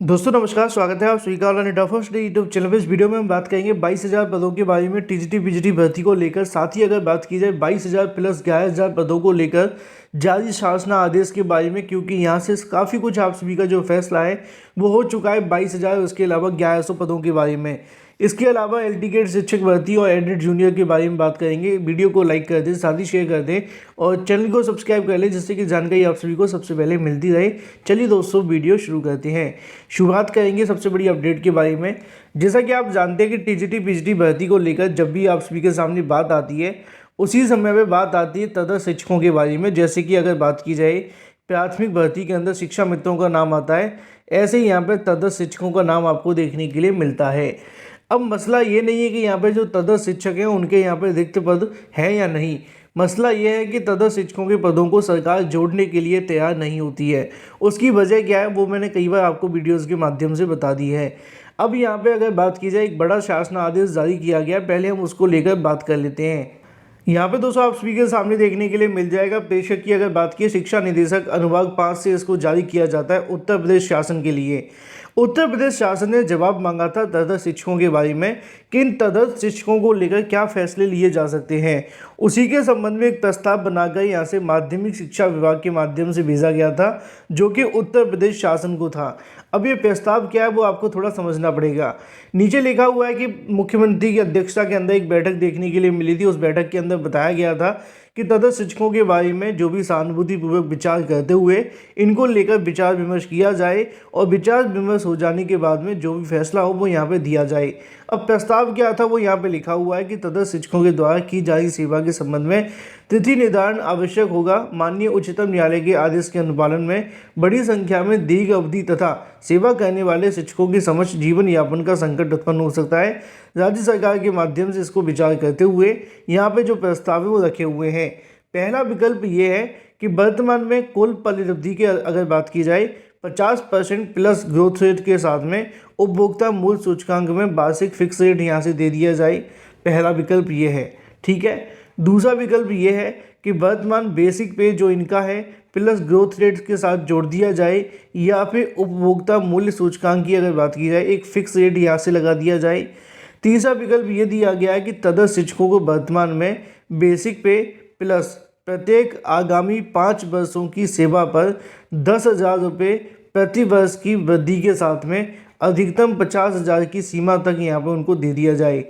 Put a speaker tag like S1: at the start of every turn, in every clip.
S1: दोस्तों नमस्कार, स्वागत है आप सभी का online India first day YouTube channel पे। इस वीडियो में हम बात करेंगे 22,000 पदों के बारे में टीजीटी पीजीटी भर्ती को लेकर। साथ ही अगर बात की जाए 22,000 प्लस 11,000 पदों को लेकर जारी शासना आदेश के बारे में, क्योंकि यहाँ से काफ़ी कुछ आप सभी का जो फैसला है वो हो चुका है 22,000 उसके अलावा 1100 पदों के बारे में। इसके अलावा एल टी गेट शिक्षक भर्ती और एडेड जूनियर के बारे में बात करेंगे। वीडियो को लाइक कर दें, साथ ही शेयर कर दें और चैनल को सब्सक्राइब कर लें, जिससे कि जानकारी आप सभी को सबसे पहले मिलती रहे। चलिए दोस्तों वीडियो शुरू करते हैं। शुरुआत करेंगे सबसे बड़ी अपडेट के बारे में। जैसा कि आप जानते हैं कि टीजीटी पीजीटी भर्ती को लेकर जब भी आप सभी के सामने बात आती है, उसी समय पे बात आती है तदर्थ शिक्षकों के बारे में। जैसे कि अगर बात की जाए प्राथमिक भर्ती के अंदर शिक्षा मित्रों का नाम आता है, ऐसे ही यहाँ पे तदर्थ शिक्षकों का नाम आपको देखने के लिए मिलता है। अब मसला ये नहीं है कि यहाँ पे जो तदर्थ शिक्षक हैं उनके यहाँ पे रिक्त पद हैं या नहीं। मसला ये है कि तदर्थ शिक्षकों के पदों को सरकार जोड़ने के लिए तैयार नहीं होती है। उसकी वजह क्या है वो मैंने कई बार आपको वीडियोज़ के माध्यम से बता दी है। अब यहाँ पे अगर बात की जाए, एक बड़ा शासन आदेश जारी किया गया, पहले हम उसको लेकर बात कर लेते हैं। यहाँ पे दोस्तों आप सभी के सामने देखने के लिए मिल जाएगा। प्रेषक की अगर बात की, शिक्षा निदेशक अनुभाग 5 से इसको जारी किया जाता है उत्तर प्रदेश शासन के लिए। उत्तर प्रदेश शासन ने जवाब मांगा था तदर्थ शिक्षकों के बारे में कि इन तदर्थ शिक्षकों को लेकर क्या फैसले लिए जा सकते हैं। उसी के संबंध में एक प्रस्ताव बनाकर यहाँ से माध्यमिक शिक्षा विभाग के माध्यम से भेजा गया था, जो कि उत्तर प्रदेश शासन को था। अब ये प्रस्ताव क्या है वो आपको थोड़ा समझना पड़ेगा। नीचे लिखा हुआ है कि मुख्यमंत्री की अध्यक्षता के अंदर एक बैठक देखने के लिए मिली थी। उस बैठक के अंदर बताया गया था कि तदर्थ शिक्षकों के बारे में जो भी सहानुभूतिपूर्वक विचार करते हुए इनको लेकर विचार विमर्श किया जाए और विचार विमर्श हो जाने के बाद में जो भी फैसला हो वो यहाँ पे दिया जाए। अब प्रस्ताव क्या था वो यहाँ पे लिखा हुआ है कि तदर्थ शिक्षकों के द्वारा की जा रही सेवा के संबंध में तिथि निर्धारण आवश्यक होगा। माननीय उच्चतम न्यायालय के आदेश के अनुपालन में बड़ी संख्या में दीर्घ अवधि तथा सेवा करने वाले शिक्षकों के समक्ष जीवन यापन का संकट उत्पन्न हो सकता है। राज्य सरकार के माध्यम से इसको विचार करते हुए यहाँ पे जो प्रस्ताव है वो रखे हुए हैं। पहला विकल्प ये है कि वर्तमान में कुल परिवृद्धि की अगर बात की जाए 50% प्लस ग्रोथ रेट के साथ में उपभोक्ता मूल्य सूचकांक में वार्षिक फिक्स रेट यहाँ से दे दिया जाए। पहला विकल्प ये है, ठीक है। दूसरा विकल्प ये है कि वर्तमान बेसिक पे जो इनका है प्लस ग्रोथ रेट के साथ जोड़ दिया जाए, या फिर उपभोक्ता मूल्य सूचकांक की अगर बात की जाए एक फिक्स रेट यहाँ से लगा दिया जाए। तीसरा विकल्प ये दिया गया है कि तदर्थ शिक्षकों को वर्तमान में बेसिक पे प्लस प्रत्येक आगामी 5 वर्षों की सेवा पर 10,000 रुपये प्रति वर्ष की वृद्धि के साथ में अधिकतम 50,000 की सीमा तक यहाँ पर उनको दे दिया जाए।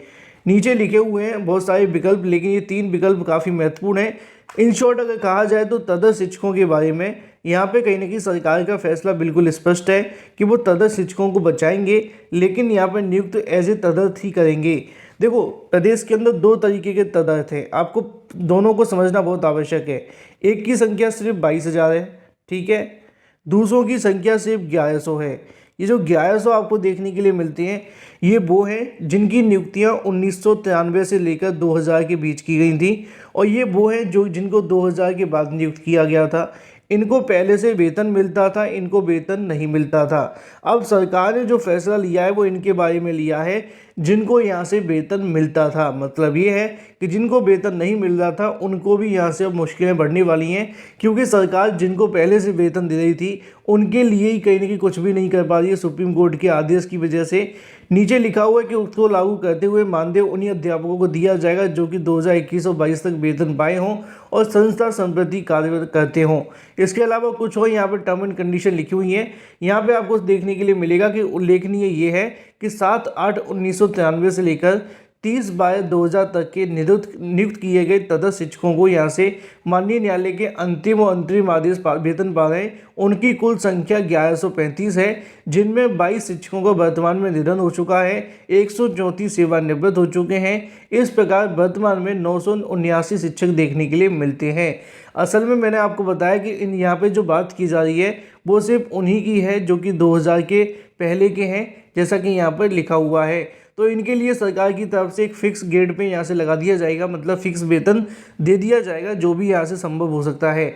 S1: नीचे लिखे हुए हैं बहुत सारे विकल्प, लेकिन ये 3 विकल्प काफ़ी महत्वपूर्ण हैं। इन शॉर्ट अगर कहा जाए तो तदर्थ शिक्षकों के बारे में यहाँ पे कहीं ना कहीं सरकार का फैसला बिल्कुल स्पष्ट है कि वो तदर्थ शिक्षकों को बचाएंगे, लेकिन यहाँ पर नियुक्त एज ए तदर्थ ही करेंगे। देखो, प्रदेश के अंदर 2 तरीके के तदर्थ हैं, आपको दोनों को समझना बहुत आवश्यक है। एक की संख्या सिर्फ 22,000 है, ठीक है। दूसरों की संख्या सिर्फ 1100 है। ये जो 1100 आपको देखने के लिए मिलती हैं, ये वो हैं जिनकी नियुक्तियां 1993 से लेकर 2000 के बीच की गई थी, और ये वो हैं जो जिनको 2000 के बाद नियुक्त किया गया था। इनको पहले से वेतन मिलता था, इनको वेतन नहीं मिलता था। अब सरकार ने जो फैसला लिया है वो इनके बारे में लिया है जिनको यहाँ से वेतन मिलता था। मतलब ये है कि जिनको वेतन नहीं मिल रहा था उनको भी यहाँ से अब मुश्किलें बढ़ने वाली हैं, क्योंकि सरकार जिनको पहले से वेतन दे रही थी उनके लिए ही कहीं ना कहीं कुछ भी नहीं कर पा रही है सुप्रीम कोर्ट के आदेश की वजह से। नीचे लिखा हुआ है कि उसको लागू करते हुए मानदेय उन्हीं अध्यापकों को दिया जाएगा जो कि 2021 और 22 तक वेतन पाए हों और संस्था संप्रति कार्य करते हों। इसके अलावा कुछ और यहाँ पर टर्म एंड कंडीशन लिखी हुई हैं। यहाँ पे आपको देखने के लिए मिलेगा कि उल्लेखनीय ये है कि 7/8/1993 से लेकर 30/2000 तक के नियुक्त किए गए तदर्थ शिक्षकों को यहाँ से माननीय न्यायालय के अंतिम और अंतरिम आदेश वेतन पा रहे हैं। उनकी कुल संख्या 1135 है, जिनमें 22 शिक्षकों का वर्तमान में निधन हो चुका है, 134 सेवानिवृत्त हो चुके हैं। इस प्रकार वर्तमान में 979 शिक्षक देखने के लिए मिलते हैं। असल में मैंने आपको बताया कि इन यहाँ पे जो बात की जा रही है वो सिर्फ उन्हीं की है जो कि 2000 के पहले के हैं, जैसा कि यहाँ पर लिखा हुआ है। तो इनके लिए सरकार की तरफ से एक फिक्स गेट पे यहाँ से लगा दिया जाएगा, मतलब फिक्स वेतन दे दिया जाएगा जो भी यहाँ से संभव हो सकता है।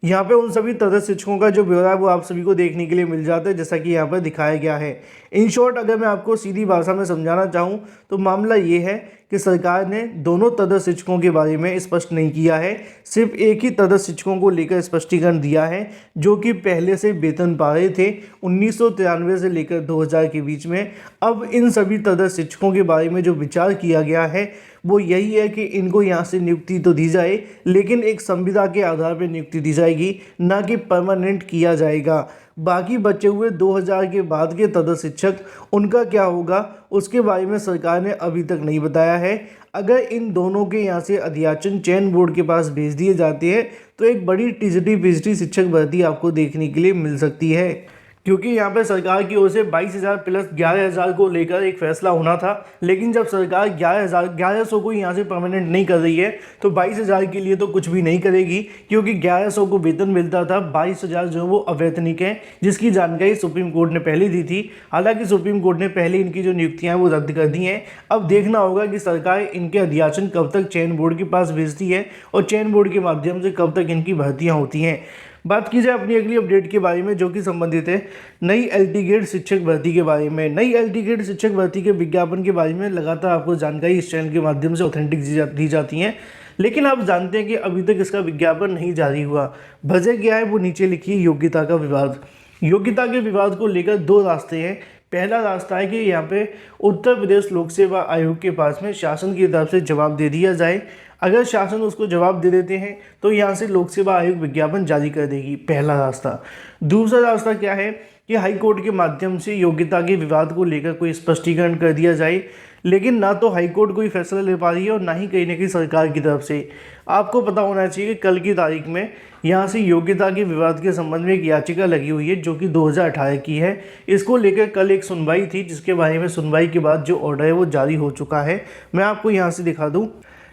S1: यहाँ पे उन सभी तदर्थ शिक्षकों का जो ब्यौरा है वो आप सभी को देखने के लिए मिल जाता है, जैसा कि यहाँ पर दिखाया गया है। इन शॉर्ट अगर मैं आपको सीधी भाषा में समझाना चाहूँ तो मामला ये है कि सरकार ने दोनों तदर्थ शिक्षकों के बारे में स्पष्ट नहीं किया है, सिर्फ एक ही तदर्थ शिक्षकों को लेकर स्पष्टीकरण दिया है जो कि पहले से वेतन पा रहे थे 1993 से लेकर 2000 के बीच में। अब इन सभी तदर्थ शिक्षकों के बारे में जो विचार किया गया है वो यही है कि इनको यहाँ से नियुक्ति तो दी जाए, लेकिन एक संविदा के आधार पर नियुक्ति दी जाएगी, ना कि परमानेंट किया जाएगा। बाकी बचे हुए 2000 के बाद के तदर्थ शिक्षक, उनका क्या होगा उसके बारे में सरकार ने अभी तक नहीं बताया है। अगर इन दोनों के यहाँ से अध्याचन चयन बोर्ड के पास भेज दिए जाते हैं तो एक बड़ी टीजीटी पीजीटी शिक्षक भर्ती आपको देखने के लिए मिल सकती है, क्योंकि यहाँ पे सरकार की ओर से 22,000 प्लस 11,000 को लेकर एक फैसला होना था। लेकिन जब सरकार 1100 को यहाँ से परमानेंट नहीं कर रही है तो 22,000 के लिए तो कुछ भी नहीं करेगी, क्योंकि 1100 को वेतन मिलता था, 22,000 जो वो अवैतनिक है, जिसकी जानकारी सुप्रीम कोर्ट ने पहले दी थी। हालांकि सुप्रीम कोर्ट ने पहले इनकी जो नियुक्तियाँ हैं वो रद्द कर दी हैं। अब देखना होगा कि सरकार इनके अध्याचन कब तक चयन बोर्ड के पास भेजती है और चयन बोर्ड के माध्यम से कब तक इनकी भर्तियाँ होती हैं। बात की जाए अपनी अगली अपडेट के बारे में, जो कि संबंधित है नई एलटी ग्रेड शिक्षक भर्ती के बारे में। नई एलटी ग्रेड शिक्षक भर्ती के विज्ञापन के बारे में लगातार आपको जानकारी इस चैनल के माध्यम से ऑथेंटिक दी जाती हैं, लेकिन आप जानते हैं कि अभी तक इसका विज्ञापन नहीं जारी हुआ। वजह क्या है वो नीचे लिखी है, योग्यता का विवाद। योग्यता के विवाद को लेकर दो रास्ते हैं। पहला रास्ता है कि यहाँ पे उत्तर प्रदेश लोक सेवा आयोग के पास में शासन की तरफ से जवाब दे दिया जाए। अगर शासन उसको जवाब दे देते हैं तो यहाँ से लोक सेवा आयोग विज्ञापन जारी कर देगी, पहला रास्ता। दूसरा रास्ता क्या है कि हाई कोर्ट के माध्यम से योग्यता के विवाद को लेकर कोई स्पष्टीकरण कर दिया जाए, लेकिन ना तो हाई कोर्ट कोई फैसला ले पा रही है और ना ही कहीं ना कहीं सरकार की तरफ से। आपको पता होना चाहिए कि कल की तारीख में यहाँ से योग्यता के विवाद के संबंध में एक याचिका लगी हुई है जो कि 2018 की है। इसको लेकर कल एक सुनवाई थी, जिसके बारे में सुनवाई के बाद जो ऑर्डर है वो जारी हो चुका है। मैं आपको यहाँ से दिखा दूँ,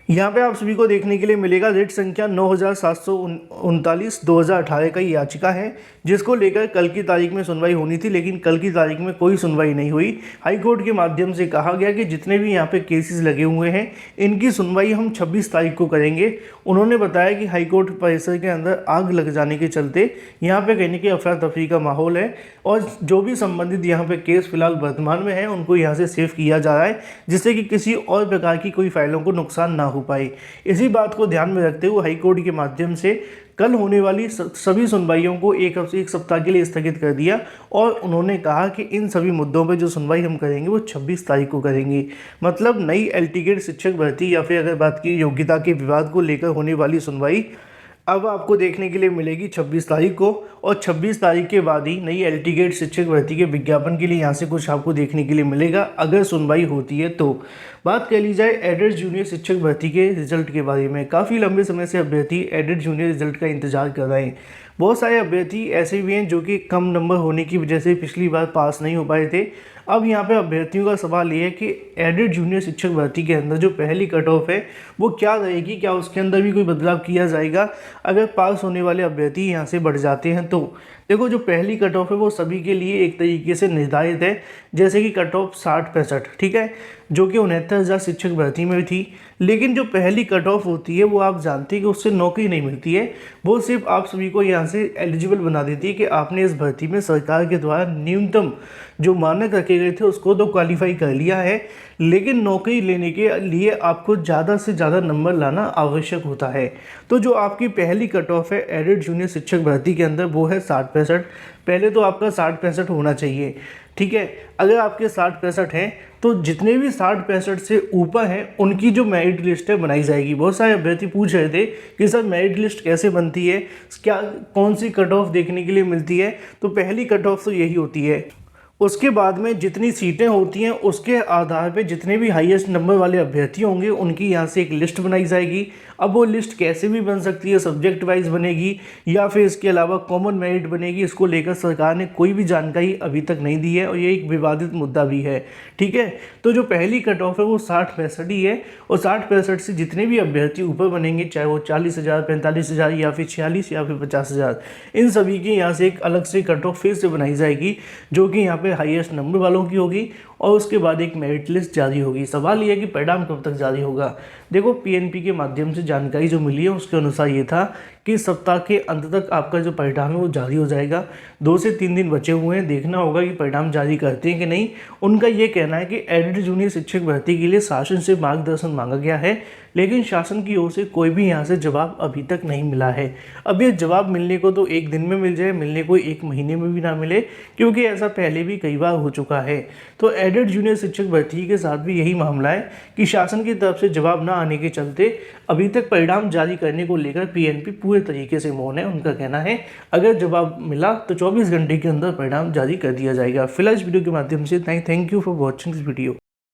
S1: यहाँ पे आप सभी को देखने के लिए मिलेगा रेट संख्या 9739 2018 का याचिका है, जिसको लेकर कल की तारीख में सुनवाई होनी थी, लेकिन कल की तारीख में कोई सुनवाई नहीं हुई। हाई कोर्ट के माध्यम से कहा गया कि जितने भी यहाँ पे केसेस लगे हुए हैं इनकी सुनवाई हम 26 तारीख को करेंगे। उन्होंने बताया कि हाई कोर्ट परिसर के अंदर आग लग जाने के चलते यहाँ पे कहने की अफरा तफरी का माहौल है और जो भी संबंधित यहाँ पे केस फिलहाल वर्तमान में है उनको यहाँ से सेव किया जा रहा है, जिससे कि किसी और प्रकार की कोई फाइलों को नुकसान ना हो पाए। इसी बात को ध्यान में रखते हुए हाई कोर्ट के माध्यम से कल होने वाली सभी सुनवाइयों को एक सप्ताह के लिए स्थगित कर दिया और उन्होंने कहा कि इन सभी मुद्दों पर जो सुनवाई हम करेंगे वो 26 तारीख को करेंगे। मतलब नई एलटी ग्रेड शिक्षक भर्ती या फिर अगर बात की योग्यता के विवाद को लेकर होने वाली सुनवाई अब आपको देखने के लिए मिलेगी 26 तारीख को, और 26 तारीख के बाद ही नई एलटी ग्रेड शिक्षक भर्ती के विज्ञापन के लिए यहाँ से कुछ आपको देखने के लिए मिलेगा अगर सुनवाई होती है तो। बात कर ली जाए एडेड जूनियर शिक्षक भर्ती के रिजल्ट के बारे में। काफ़ी लंबे समय से अभ्यर्थी एडेड जूनियर रिजल्ट का इंतजार कर रहे हैं। बहुत सारे अभ्यर्थी ऐसे भी हैं जो कि कम नंबर होने की वजह से पिछली बार पास नहीं हो पाए थे। अब यहाँ पे अभ्यर्थियों का सवाल ये है कि एडेड जूनियर शिक्षक भर्ती के अंदर जो पहली कट ऑफ है वो क्या रहेगी, क्या उसके अंदर भी कोई बदलाव किया जाएगा अगर पास होने वाले अभ्यर्थी यहाँ से बढ़ जाते हैं तो। देखो, जो पहली कट ऑफ है वो सभी के लिए एक तरीके से निर्धारित है, जैसे कि कट ऑफ 60-65, ठीक है, जो कि 69,000 शिक्षक भर्ती में थी। लेकिन जो पहली कट ऑफ होती है वो आप जानते हैं कि उससे नौकरी नहीं मिलती है, वो सिर्फ आप सभी को यहाँ से एलिजिबल बना देती है कि आपने इस भर्ती में सरकार के द्वारा न्यूनतम जो मानक रखे गए थे उसको तो क्वालिफाई कर लिया है, लेकिन नौकरी लेने के लिए आपको ज़्यादा से ज़्यादा नंबर लाना आवश्यक होता है। तो जो आपकी पहली कट ऑफ है एडेड जूनियर शिक्षक भर्ती के अंदर वो है 60-65। पहले तो आपका 60-65 होना चाहिए, ठीक है। अगर आपके 60-65 हैं तो जितने भी 60-65 से ऊपर हैं उनकी जो मेरिट लिस्ट है बनाई जाएगी। बहुत सारे अभ्यर्थी पूछ रहे थे कि सर मेरिट लिस्ट कैसे बनती है, क्या कौन सी कट ऑफ देखने के लिए मिलती है। तो पहली कट ऑफ तो यही होती है। उसके बाद में जितनी सीटें होती हैं उसके आधार पे जितने भी हाईएस्ट नंबर वाले अभ्यर्थी होंगे उनकी यहाँ से एक लिस्ट बनाई जाएगी। अब वो लिस्ट कैसे भी बन सकती है, सब्जेक्ट वाइज बनेगी या फिर इसके अलावा कॉमन मेरिट बनेगी, इसको लेकर सरकार ने कोई भी जानकारी अभी तक नहीं दी है और ये एक विवादित मुद्दा भी है, ठीक है। तो जो पहली कट ऑफ है वो 60-65 ही है और 60-65 से जितने भी अभ्यर्थी ऊपर बनेंगे, चाहे वो 40,000, 45,000 या फिर 46 या फिर 50,000, इन सभी की यहाँ से एक अलग से कट ऑफ फिर से बनाई जाएगी जो कि यहाँ पे हाईएस्ट नंबर वालों की होगी और उसके बाद एक मेरिट लिस्ट जारी होगी। सवाल ये है कि परिणाम कब तक जारी होगा। देखो, पीएनपी के माध्यम से जानकारी जो मिली है उसके अनुसार ये था कि सप्ताह के अंत तक आपका जो परिणाम है वो जारी हो जाएगा। 2 से 3 दिन बचे हुए हैं, देखना होगा कि परिणाम जारी करते हैं कि नहीं। उनका ये कहना है कि एडेड जूनियर शिक्षक भर्ती के लिए शासन से मार्गदर्शन मांगा गया है, लेकिन शासन की ओर से कोई भी यहाँ से जवाब अभी तक नहीं मिला है। अब ये जवाब मिलने को तो एक दिन में मिल जाए, मिलने को 1 महीने में भी ना मिले, क्योंकि ऐसा पहले भी कई बार हो चुका है। तो एडेड जूनियर शिक्षक भर्ती के साथ भी यही मामला है कि शासन की तरफ से जवाब ना आने के चलते अभी तक परिणाम जारी करने को लेकर पीएनपी पूरे तरीके से मौन है। उनका कहना है अगर जवाब मिला तो 24 घंटे के अंदर परिणाम जारी कर दिया जाएगा। फिलहाल इस वीडियो के माध्यम से thank you for watching this video.